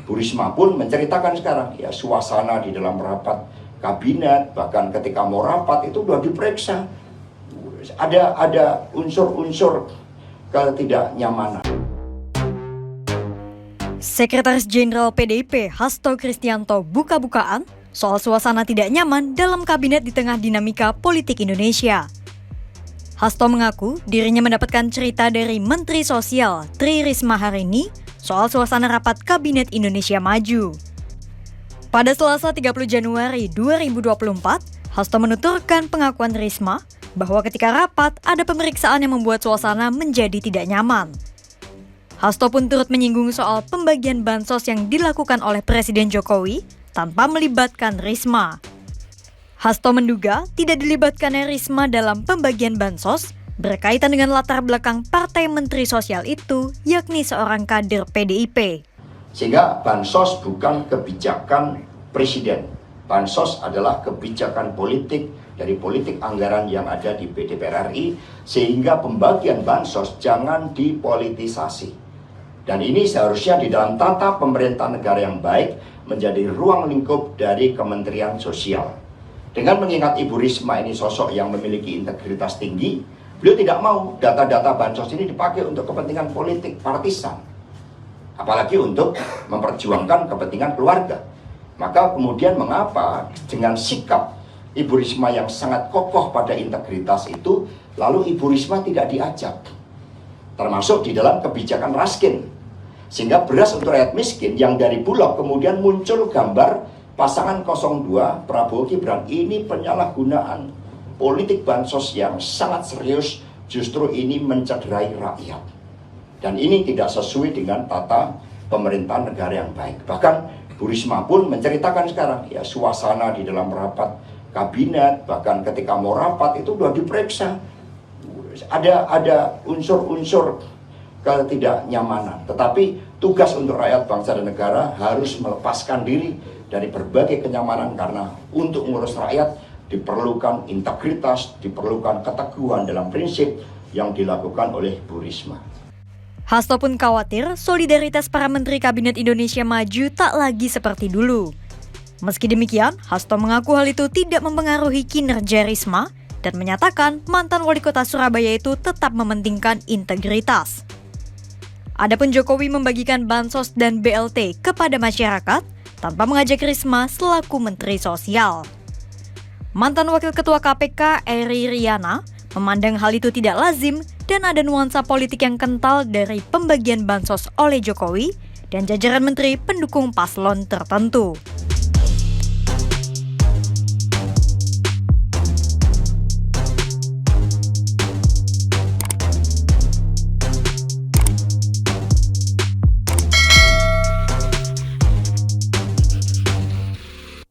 Bu Risma pun menceritakan sekarang, ya suasana di dalam rapat kabinet, bahkan ketika mau rapat itu sudah diperiksa. Ada unsur-unsur ketidaknyamanan. Sekretaris Jenderal PDIP Hasto Kristianto buka-bukaan soal suasana tidak nyaman dalam kabinet di tengah dinamika politik Indonesia. Hasto mengaku dirinya mendapatkan cerita dari Menteri Sosial Tri Risma hari ini soal suasana rapat Kabinet Indonesia Maju. Pada Selasa 30 Januari 2024, Hasto menuturkan pengakuan Risma bahwa ketika rapat ada pemeriksaan yang membuat suasana menjadi tidak nyaman. Hasto pun turut menyinggung soal pembagian bansos yang dilakukan oleh Presiden Jokowi tanpa melibatkan Risma. Hasto menduga tidak dilibatkannya Risma dalam pembagian bansos berkaitan dengan latar belakang Partai Menteri Sosial itu, yakni seorang kader PDIP. Sehingga bansos bukan kebijakan presiden. Bansos adalah kebijakan politik dari politik anggaran yang ada di DPR RI, sehingga pembagian bansos jangan dipolitisasi. Dan ini seharusnya di dalam tata pemerintahan negara yang baik menjadi ruang lingkup dari Kementerian Sosial. Dengan mengingat Ibu Risma ini sosok yang memiliki integritas tinggi, beliau tidak mau data-data bansos ini dipakai untuk kepentingan politik partisan. Apalagi untuk memperjuangkan kepentingan keluarga. Maka kemudian mengapa dengan sikap Ibu Risma yang sangat kokoh pada integritas itu, lalu Ibu Risma tidak diajak. Termasuk di dalam kebijakan Raskin. Sehingga beras untuk rakyat miskin yang dari Bulog kemudian muncul gambar pasangan 02 Prabowo Gibran. Ini penyalahgunaan politik bansos yang sangat serius, justru ini mencederai rakyat. Dan ini tidak sesuai dengan tata pemerintahan negara yang baik. Bahkan Bu Risma pun menceritakan sekarang, ya suasana di dalam rapat kabinet, bahkan ketika mau rapat itu sudah diperiksa. Ada unsur-unsur ketidaknyamanan. Tetapi tugas untuk rakyat bangsa dan negara harus melepaskan diri dari berbagai kenyamanan, karena untuk mengurus rakyat diperlukan integritas, diperlukan keteguhan dalam prinsip yang dilakukan oleh Bu Risma. Hasto pun khawatir solidaritas para Menteri Kabinet Indonesia Maju tak lagi seperti dulu. Meski demikian, Hasto mengaku hal itu tidak mempengaruhi kinerja Risma dan menyatakan mantan wali kota Surabaya itu tetap mementingkan integritas. Adapun Jokowi membagikan bansos dan BLT kepada masyarakat tanpa mengajak Risma selaku Menteri Sosial. Mantan Wakil Ketua KPK Eri Riana memandang hal itu tidak lazim dan ada nuansa politik yang kental dari pembagian bansos oleh Jokowi dan jajaran menteri pendukung paslon tertentu.